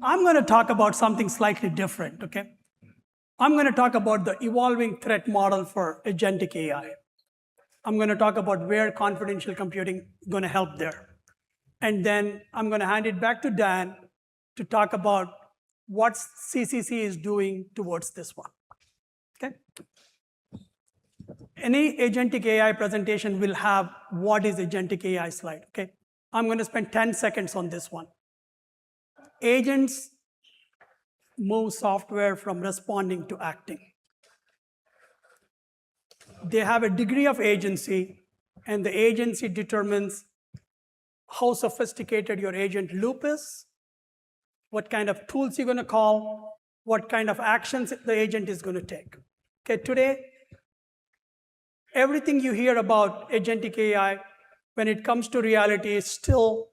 I'm going to talk about something slightly different, okay? I'm going to talk about the evolving threat model for agentic AI. I'm going to talk about where confidential computing is going to help there. And then I'm going to hand it back to Dan to talk about what CCC is doing towards this one, okay? Any agentic AI presentation will have what is agentic AI slide, okay? I'm going to spend 10 seconds on this one. Agents move software from responding to acting. They have a degree of agency, and the agency determines how sophisticated your agent loop is, what kind of tools you're going to call, what kind of actions the agent is going to take. Okay, today, everything you hear about agentic AI, when it comes to reality, is still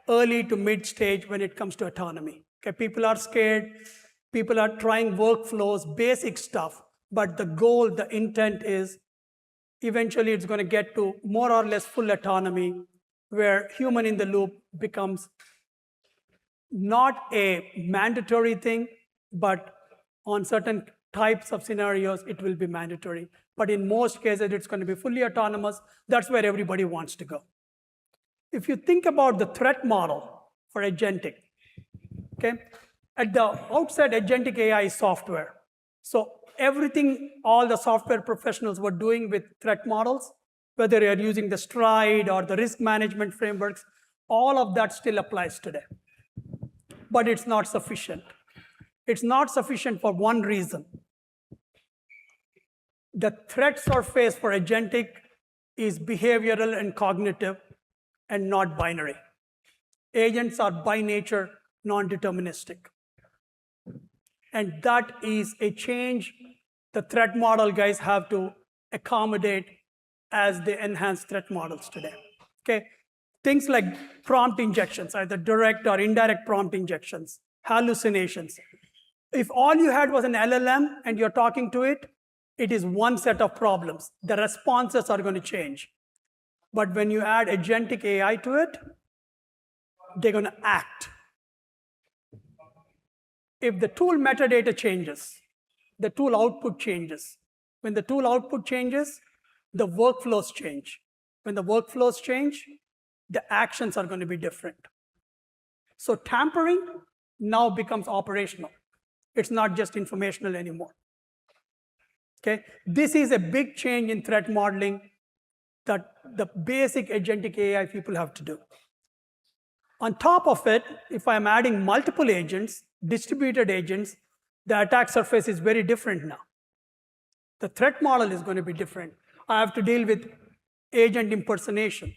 early to mid-stage when it comes to autonomy. Okay, people are scared, people are trying workflows, basic stuff, but the goal, the intent is eventually it's going to get to more or less full autonomy, where human in the loop becomes not a mandatory thing, but on certain types of scenarios, it will be mandatory. But in most cases, it's going to be fully autonomous. That's where everybody wants to go. If you think about the threat model for agentic, okay, at the outset, agentic AI is software. So everything all the software professionals were doing with threat models, whether you're using the Stride or the risk management frameworks, all of that still applies today. But it's not sufficient. It's not sufficient for one reason. The threat surface for agentic is behavioral and cognitive and not binary. Agents are by nature non-deterministic. And that is a change the threat model guys have to accommodate as they enhance threat models today. Okay? Things like prompt injections, either direct or indirect prompt injections, hallucinations. If all you had was an LLM and you're talking to it, it is one set of problems. The responses are going to change. But when you add agentic AI to it, they're going to act. If the tool metadata changes, the tool output changes. When the tool output changes, the workflows change. When the workflows change, the actions are going to be different. So tampering now becomes operational. It's not just informational anymore. Okay? This is a big change in threat modeling that the basic agentic AI people have to do. On top of it, if I'm adding multiple agents, distributed agents, the attack surface is very different now. The threat model is going to be different. I have to deal with agent impersonation.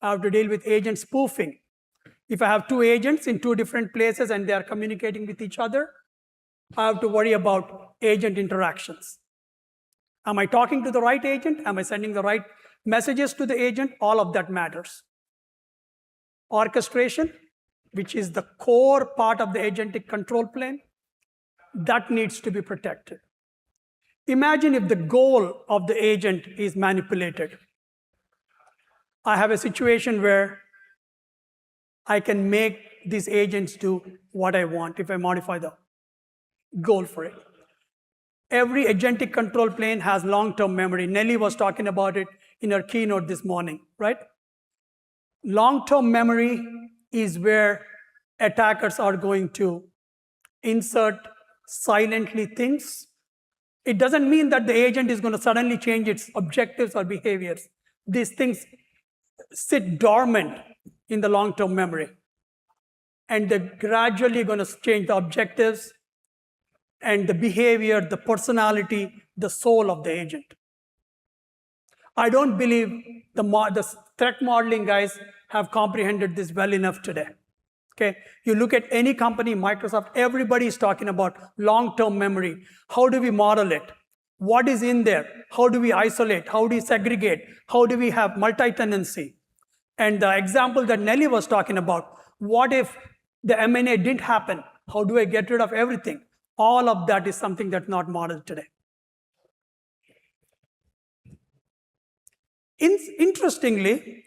I have to deal with agent spoofing. If I have two agents in two different places and they are communicating with each other, I have to worry about agent interactions. Am I talking to the right agent? Am I sending the right messages to the agent? All of that matters. Orchestration, which is the core part of the agentic control plane, that needs to be protected. Imagine if the goal of the agent is manipulated. I have a situation where I can make these agents do what I want if I modify the goal for it. Every agentic control plane has long-term memory. Nelly was talking about it in her keynote this morning, right? Long-term memory is where attackers are going to insert silently things. It doesn't mean that the agent is going to suddenly change its objectives or behaviors. These things sit dormant in the long-term memory. And they're gradually going to change the objectives and the behavior, the personality, the soul of the agent. I don't believe the threat modeling guys have comprehended this well enough today. Okay, you look at any company, Microsoft, everybody is talking about long-term memory. How do we model it? What is in there? How do we isolate? How do we segregate? How do we have multi-tenancy? And the example that Nelly was talking about, what if the M&A didn't happen? How do I get rid of everything? All of that is something that's not modeled today. Interestingly,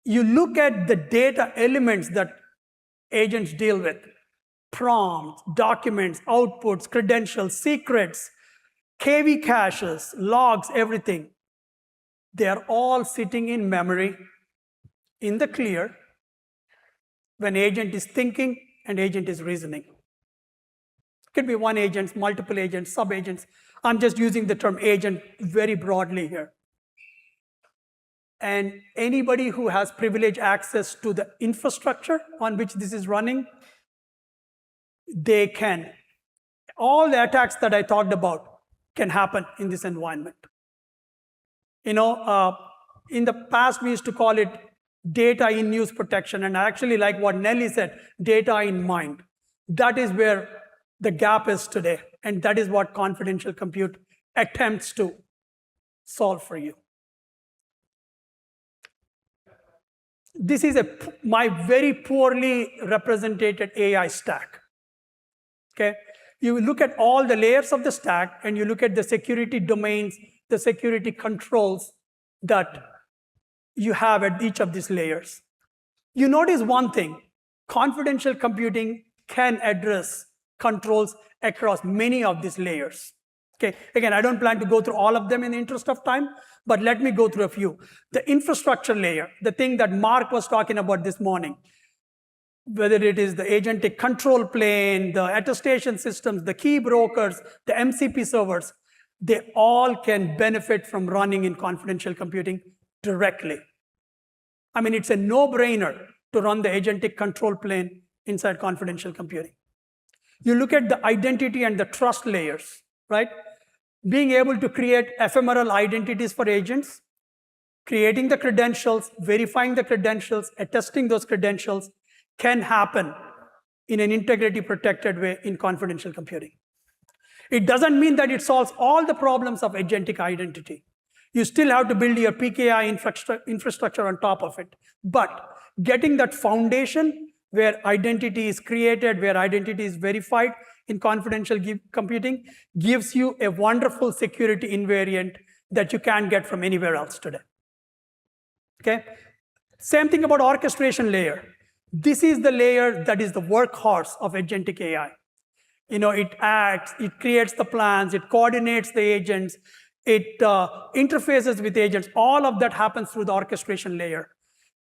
you look at the data elements that agents deal with. prompts, documents, outputs, credentials, secrets, KV caches, logs, everything. They are all sitting in memory in the clear when agent is thinking and agent is reasoning. It could be one agent, multiple agents, sub-agents. I'm just using the term agent very broadly here. And anybody who has privileged access to the infrastructure on which this is running, they can. All the attacks that I talked about can happen in this environment. In the past, we used to call it data in use protection, and I actually like what Nelly said, data in mind. That is where the gap is today, and that is what confidential compute attempts to solve for you. This is my very poorly represented AI stack. Okay? You look at all the layers of the stack, and you look at the security domains, the security controls that you have at each of these layers. You notice one thing, confidential computing can address controls across many of these layers. Okay, again, I don't plan to go through all of them in the interest of time, but let me go through a few. The infrastructure layer, the thing that Mark was talking about this morning, whether it is the agentic control plane, the attestation systems, the key brokers, the MCP servers, they all can benefit from running in confidential computing directly. I mean, it's a no-brainer to run the agentic control plane inside confidential computing. You look at the identity and the trust layers, right? Being able to create ephemeral identities for agents, creating the credentials, verifying the credentials, attesting those credentials can happen in an integrity-protected way in confidential computing. It doesn't mean that it solves all the problems of agentic identity. You still have to build your PKI infrastructure on top of it. But getting that foundation where identity is created, where identity is verified in confidential computing gives you a wonderful security invariant that you can't get from anywhere else today. Okay? Same thing about orchestration layer. This is the layer that is the workhorse of agentic AI. It acts, it creates the plans, it coordinates the agents, it interfaces with agents. All of that happens through the orchestration layer.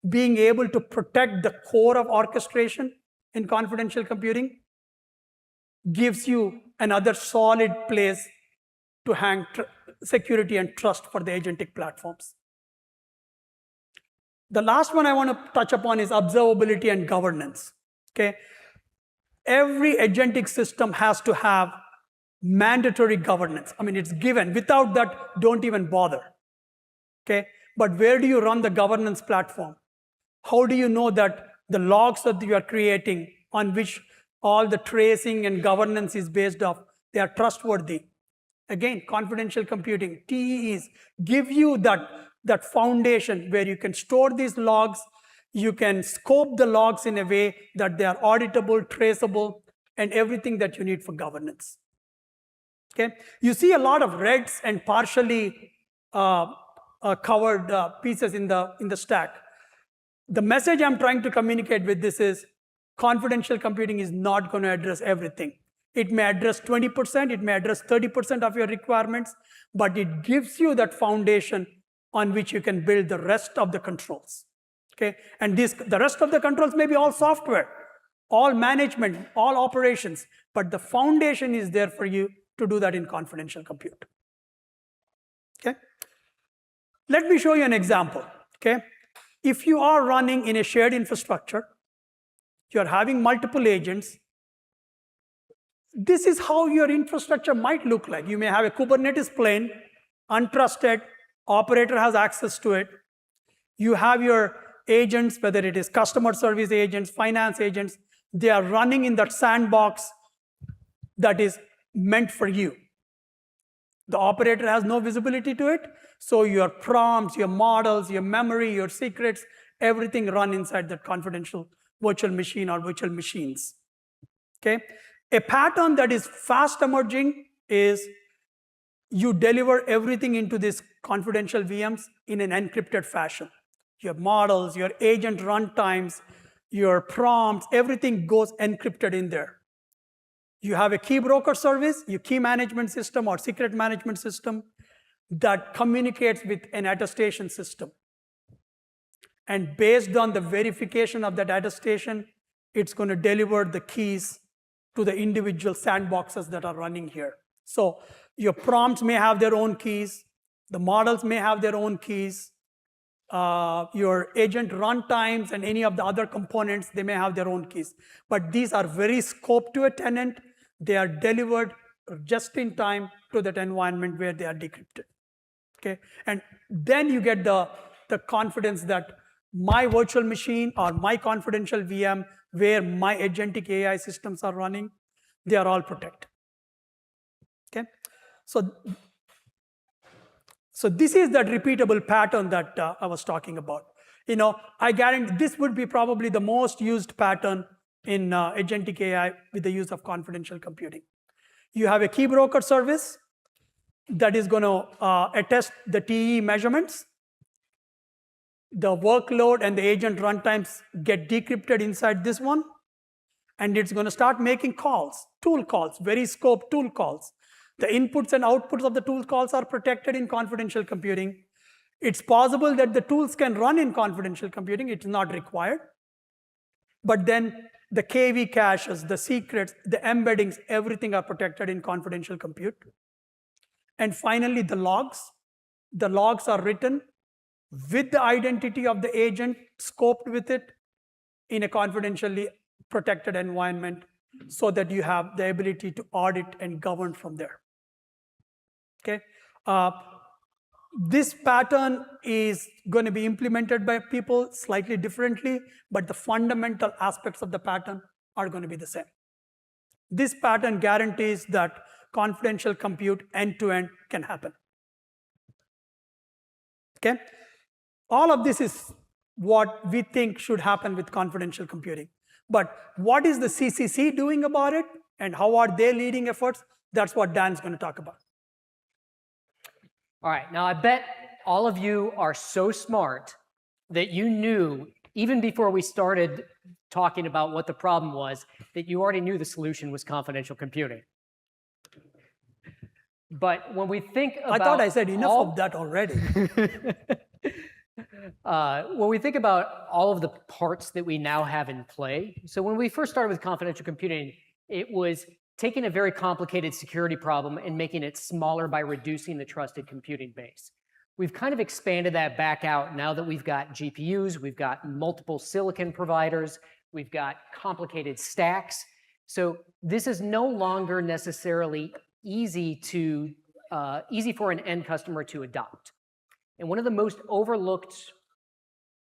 Being able to protect the core of orchestration in confidential computing gives you another solid place to hang security and trust for the agentic platforms. The last one I want to touch upon is observability and governance. Okay? Every agentic system has to have mandatory governance. I mean, it's given. Without that, don't even bother. Okay? But where do you run the governance platform? How do you know that the logs that you are creating, on which all the tracing and governance is based off, they are trustworthy? Again, confidential computing, TEEs, give you that foundation where you can store these logs, you can scope the logs in a way that they are auditable, traceable, and everything that you need for governance. Okay? You see a lot of reds and partially covered pieces in the stack. The message I'm trying to communicate with this is confidential computing is not going to address everything. It may address 20%, it may address 30% of your requirements, but it gives you that foundation on which you can build the rest of the controls. Okay? And the rest of the controls may be all software, all management, all operations, but the foundation is there for you to do that in confidential compute. Okay? Let me show you an example. Okay? If you are running in a shared infrastructure, you're having multiple agents, this is how your infrastructure might look like. You may have a Kubernetes plane, untrusted, operator has access to it. You have your agents, whether it is customer service agents, finance agents, they are running in that sandbox that is meant for you. The operator has no visibility to it, so your prompts, your models, your memory, your secrets, everything run inside that confidential virtual machine or virtual machines. Okay? A pattern that is fast emerging is you deliver everything into these confidential VMs in an encrypted fashion. Your models, your agent runtimes, your prompts, everything goes encrypted in there. You have a key broker service, your key management system or secret management system that communicates with an attestation system. And based on the verification of that attestation, it's going to deliver the keys to the individual sandboxes that are running here. So your prompts may have their own keys. The models may have their own keys. Your agent runtimes and any of the other components, they may have their own keys. But these are very scoped to a tenant. They are delivered just in time to that environment where they are decrypted. Okay? And then you get the confidence that my virtual machine or my confidential VM where my agentic AI systems are running, they are all protected. Okay? So this is that repeatable pattern that I was talking about. I guarantee this would be probably the most used pattern in agentic AI with the use of confidential computing. You have a key broker service that is going to attest the TE measurements. The workload and the agent runtimes get decrypted inside this one, and it's going to start making calls, tool calls, very scoped tool calls. The inputs and outputs of the tool calls are protected in confidential computing. It's possible that the tools can run in confidential computing. It's not required. But then the KV caches, the secrets, the embeddings, everything are protected in confidential compute. And finally, the logs. The logs are written with the identity of the agent, scoped with it in a confidentially protected environment so that you have the ability to audit and govern from there. Okay? This pattern is going to be implemented by people slightly differently, but the fundamental aspects of the pattern are going to be the same. This pattern guarantees that confidential compute end-to-end can happen. Okay? All of this is what we think should happen with confidential computing. But what is the CCC doing about it, and how are they leading efforts? That's what Dan's going to talk about. All right, now I bet all of you are so smart that you knew, even before we started talking about what the problem was, that you already knew the solution was confidential computing. But when we think about... I thought I said enough of that already. When we think about all of the parts that we now have in play, so when we first started with confidential computing, it was taking a very complicated security problem and making it smaller by reducing the trusted computing base. We've kind of expanded that back out now that we've got GPUs, we've got multiple silicon providers, we've got complicated stacks. So this is no longer necessarily easy for an end customer to adopt. And one of the most overlooked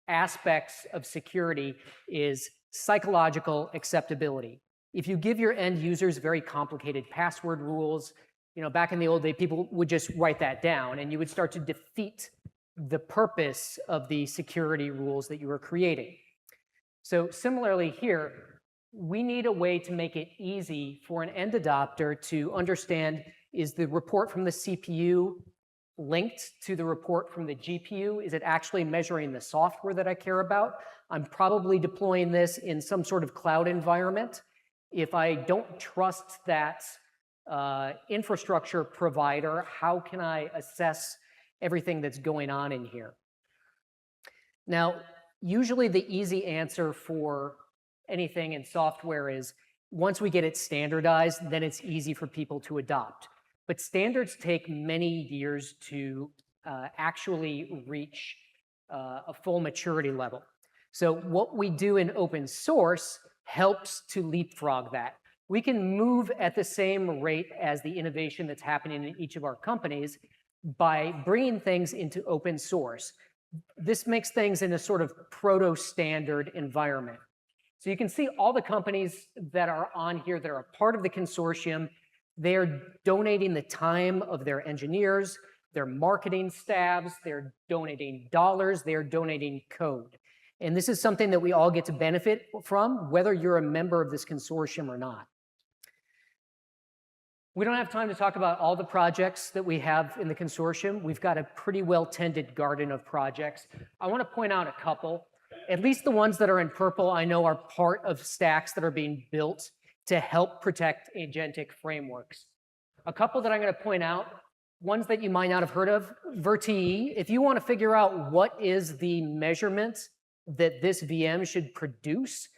aspects of security is psychological acceptability. If you give your end users very complicated password rules, back in the old day, people would just write that down, and you would start to defeat the purpose of the security rules that you were creating. So similarly here, we need a way to make it easy for an end adopter to understand, is the report from the CPU linked to the report from the GPU? Is it actually measuring the software that I care about? I'm probably deploying this in some sort of cloud environment. If I don't trust that infrastructure provider, how can I assess everything that's going on in here? Now, usually the easy answer for anything in software is once we get it standardized, then it's easy for people to adopt. But standards take many years to actually reach a full maturity level. So what we do in open source helps to leapfrog that. We can move at the same rate as the innovation that's happening in each of our companies by bringing things into open source. This makes things in a sort of proto-standard environment. So you can see all the companies that are on here that are a part of the consortium. They're donating the time of their engineers, their marketing staffs, they're donating dollars, they're donating code. And this is something that we all get to benefit from, whether you're a member of this consortium or not. We don't have time to talk about all the projects that we have in the consortium. We've got a pretty well-tended garden of projects. I want to point out a couple. At least the ones that are in purple, I know are part of stacks that are being built to help protect agentic frameworks. A couple that I'm going to point out, ones that you might not have heard of, VerTE. If you want to figure out what is the measurement that this VM should produce,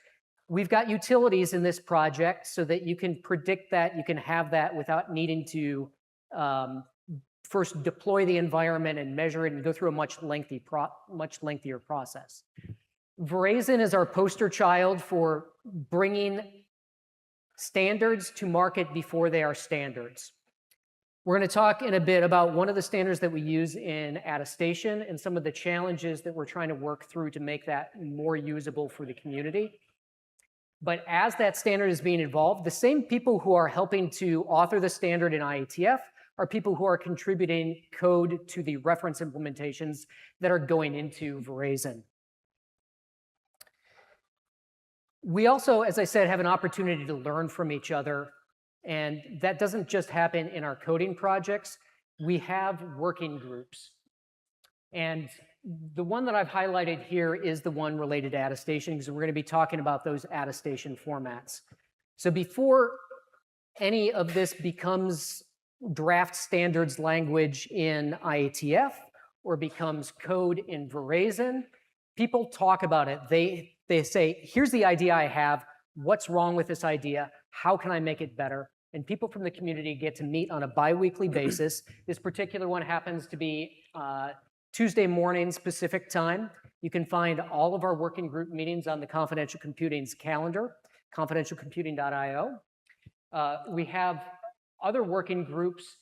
we've got utilities in this project so that you can predict that, you can have that without needing to first deploy the environment and measure it and go through a much lengthier process. Verizon is our poster child for bringing standards to market before they are standards. We're going to talk in a bit about one of the standards that we use in attestation and some of the challenges that we're trying to work through to make that more usable for the community. But as that standard is being evolved, the same people who are helping to author the standard in IETF are people who are contributing code to the reference implementations that are going into Verizon. We also, as I said, have an opportunity to learn from each other. And that doesn't just happen in our coding projects. We have working groups. And the one that I've highlighted here is the one related to attestation, because we're going to be talking about those attestation formats. So before any of this becomes draft standards language in IETF or becomes code in Verizon, people talk about it. They say, here's the idea I have. What's wrong with this idea? How can I make it better? And people from the community get to meet on a bi-weekly basis. This particular one happens to be Tuesday mornings Pacific time. You can find all of our working group meetings on the Confidential Computing's calendar, confidentialcomputing.io. We have other working groups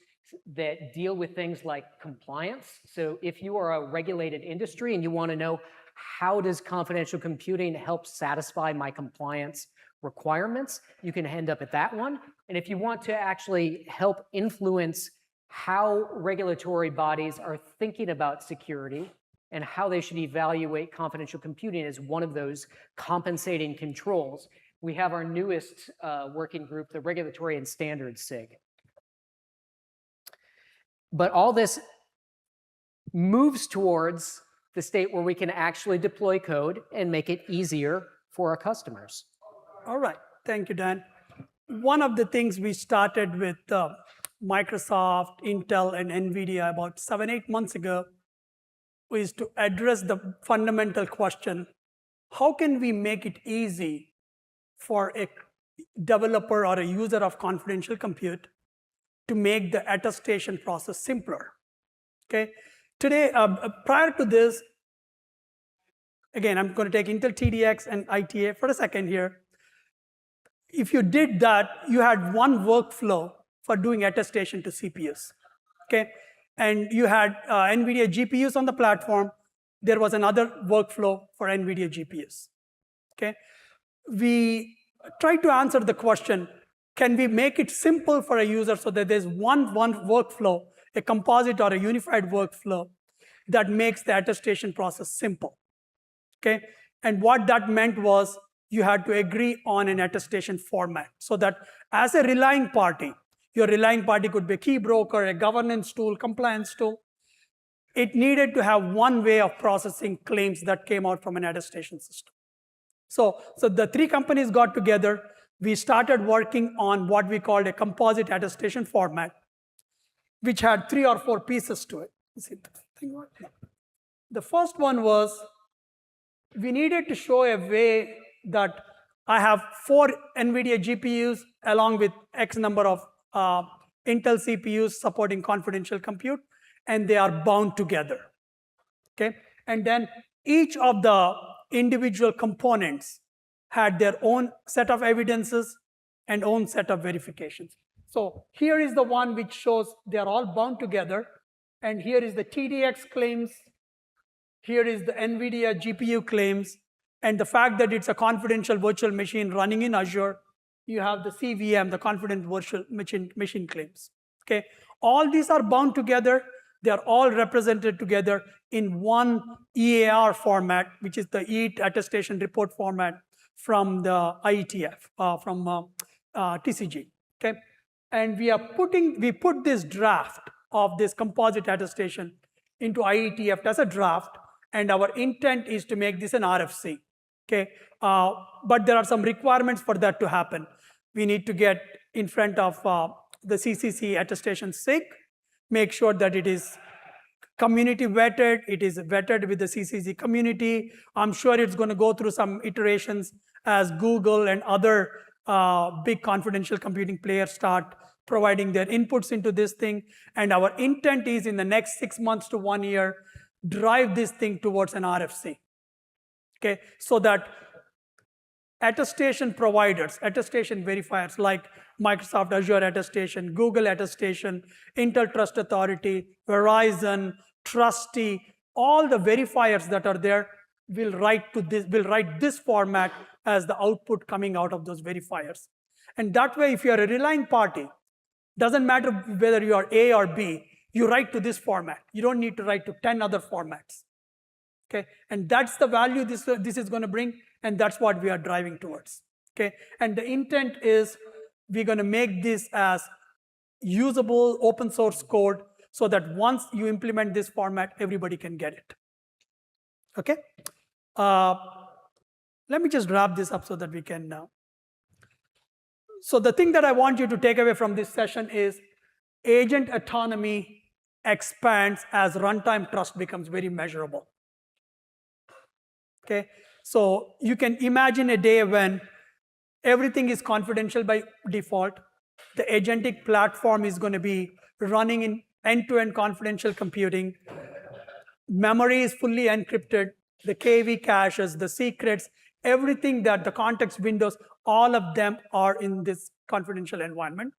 that deal with things like compliance. So if you are a regulated industry and you want to know how does confidential computing help satisfy my compliance requirements, you can end up at that one. And if you want to actually help influence how regulatory bodies are thinking about security and how they should evaluate confidential computing as one of those compensating controls, we have our newest working group, the Regulatory and Standards SIG. But all this moves towards the state where we can actually deploy code and make it easier for our customers. All right, thank you, Dan. One of the things we started with Microsoft, Intel, and NVIDIA about 7-8 months ago is to address the fundamental question, how can we make it easy for a developer or a user of confidential compute to make the attestation process simpler? Okay. Today, prior to this, again, I'm going to take Intel TDX and ITA for a second here. If you did that, you had one workflow for doing attestation to CPUs. Okay. And you had NVIDIA GPUs on the platform. There was another workflow for NVIDIA GPUs. Okay. We tried to answer the question, can we make it simple for a user so that there's one workflow, a composite or a unified workflow that makes the attestation process simple? Okay. And what that meant was you had to agree on an attestation format so that as a relying party, your relying party could be a key broker, a governance tool, compliance tool. It needed to have one way of processing claims that came out from an attestation system. So the three companies got together. We started working on what we called a composite attestation format, which had 3 or 4 pieces to it. The first one was we needed to show a way that I have 4 NVIDIA GPUs along with X number of Intel CPUs supporting confidential compute, and they are bound together. Okay? And then each of the individual components had their own set of evidences and own set of verifications. So here is the one which shows they are all bound together, and here is the TDX claims, here is the NVIDIA GPU claims, and the fact that it's a confidential virtual machine running in Azure, you have the CVM, the confidential virtual machine claims. Okay? All these are bound together. They are all represented together in one EAR format, which is the EAT attestation report format from the IETF, from TCG. Okay? And we put this draft of this composite attestation into IETF as a draft, and our intent is to make this an RFC. Okay? But there are some requirements for that to happen. We need to get in front of the CCC attestation SIG, make sure that it is community vetted, it is vetted with the CCC community. I'm sure it's going to go through some iterations as Google and other big confidential computing players start providing their inputs into this thing. And our intent is in the next 6 months to 1 year, drive this thing towards an RFC. Okay, so that attestation providers, attestation verifiers like Microsoft Azure attestation, Google attestation, Intel Trust Authority, Verizon, Trusty, all the verifiers that are there will write this format as the output coming out of those verifiers. And that way, if you are a relying party, doesn't matter whether you are A or B, you write to this format. You don't need to write to 10 other formats. Okay, and that's the value this is going to bring, and that's what we are driving towards. Okay, and the intent is we're going to make this as usable open source code so that once you implement this format, everybody can get it. Okay, let me just wrap this up so that we can now. So the thing that I want you to take away from this session is agent autonomy expands as runtime trust becomes very measurable. Okay, so you can imagine a day when everything is confidential by default. The agentic platform is going to be running in end-to-end confidential computing. Memory is fully encrypted. The KV caches, the secrets, everything that the context windows, all of them are in this confidential environment.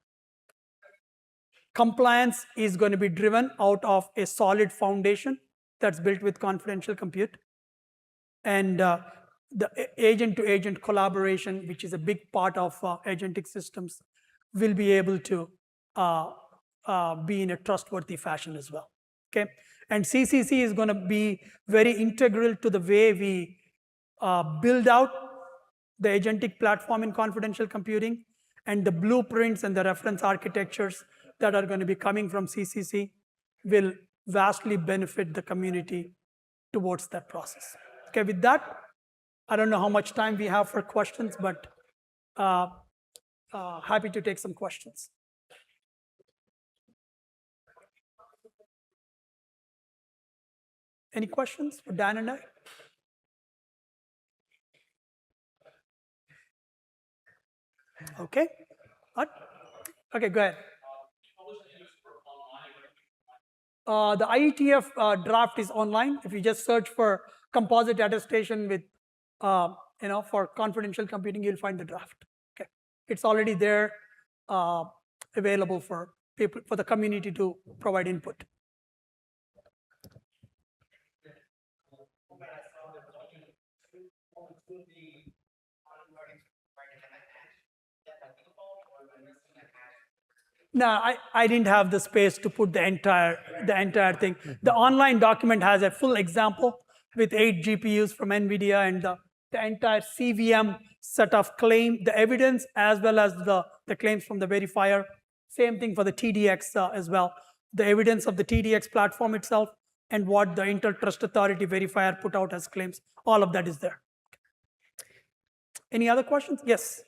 Compliance is going to be driven out of a solid foundation that's built with confidential compute. And the agent-to-agent collaboration, which is a big part of agentic systems, will be able to be in a trustworthy fashion as well. Okay, and CCC is going to be very integral to the way we build out the agentic platform in confidential computing, and the blueprints and the reference architectures that are going to be coming from CCC will vastly benefit the community towards that process. Okay, with that, I don't know how much time we have for questions, but happy to take some questions. Any questions for Dan and I? Okay. What? Okay, go ahead. The IETF draft is online. If you just search for composite attestation with, for confidential computing, you'll find the draft. Okay, it's already there, available for people, for the community to provide input. No, I didn't have the space to put the entire thing. The online document has a full example with 8 GPUs from NVIDIA and the entire CVM set of claim, the evidence, as well as the claims from the verifier. Same thing for the TDX as well. The evidence of the TDX platform itself and what the Intel Trust Authority verifier put out as claims. All of that is there. Any other questions? Yes.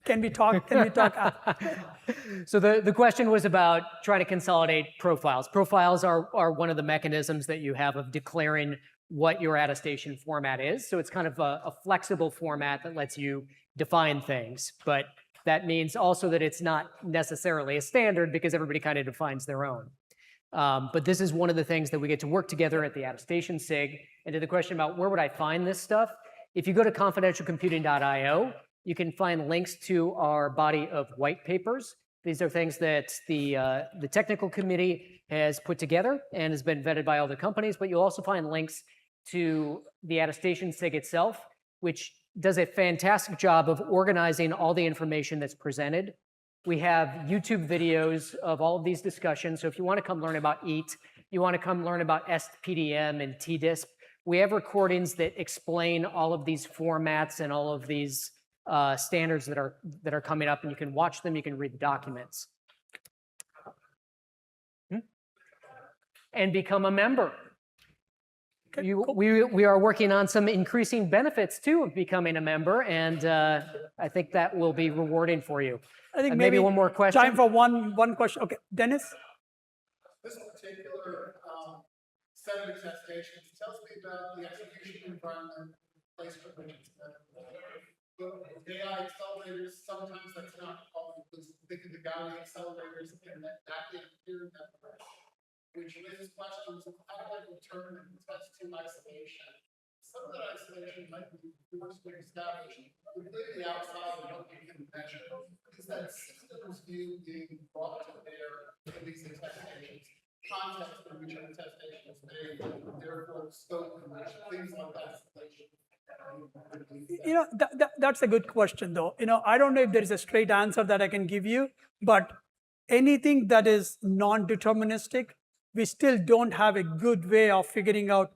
Can we talk? So the question was about trying to consolidate profiles. Profiles are one of the mechanisms that you have of declaring what your attestation format is. So it's kind of a flexible format that lets you define things. But that means also that it's not necessarily a standard because everybody kind of defines their own. But this is one of the things that we get to work together at the attestation SIG. And to the question about where would I find this stuff, if you go to confidentialcomputing.io, you can find links to our body of white papers. These are things that the technical committee has put together and has been vetted by all the companies, but you'll also find links to the attestation SIG itself, which does a fantastic job of organizing all the information that's presented. We have YouTube videos of all of these discussions. So if you want to come learn about EAT, you want to come learn about SPDM and TDISP, we have recordings that explain all of these formats and all of these standards that are coming up, and you can watch them, you can read the documents. and become a member. Okay, We are working on some increasing benefits too of becoming a member, and I think that will be rewarding for you. I think maybe one more question. Time for one question. Okay, Dennis? This particular set of attestations tells me about the execution environment place for which it's AI accelerators, sometimes that's not all inclusive. Think of the Gaudi accelerators and that appear in that direction, which raises questions of how do I determine and test to isolation. Some of that isolation might be forced to establish completely outside of what you can measure. Is that systems view being brought to bear in these attestations? Context in which an attestation is made, therefore scope in which things like isolation. That's a good question, though. I don't know if there is a straight answer that I can give you, but anything that is non-deterministic, we still don't have a good way of figuring out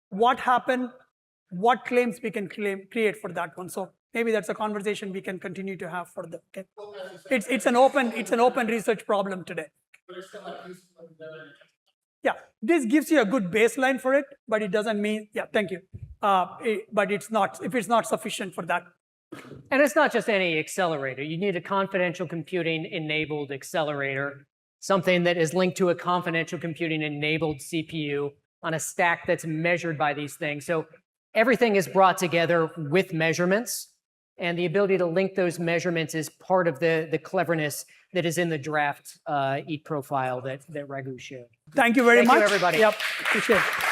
what happened, what claims we can create for that one. So maybe that's a conversation we can continue to have further. Okay, it's an open research problem today. Yeah, this gives you a good baseline for it, but it doesn't mean, yeah, thank you. But it's not, if it's not sufficient for that. And it's not just any accelerator. You need a confidential computing enabled accelerator, something that is linked to a confidential computing enabled CPU on a stack that's measured by these things. So everything is brought together with measurements, and the ability to link those measurements is part of the cleverness that is in the draft EAT profile that Raghu shared. Thank you very much. Thank you, everybody. Yep, appreciate it.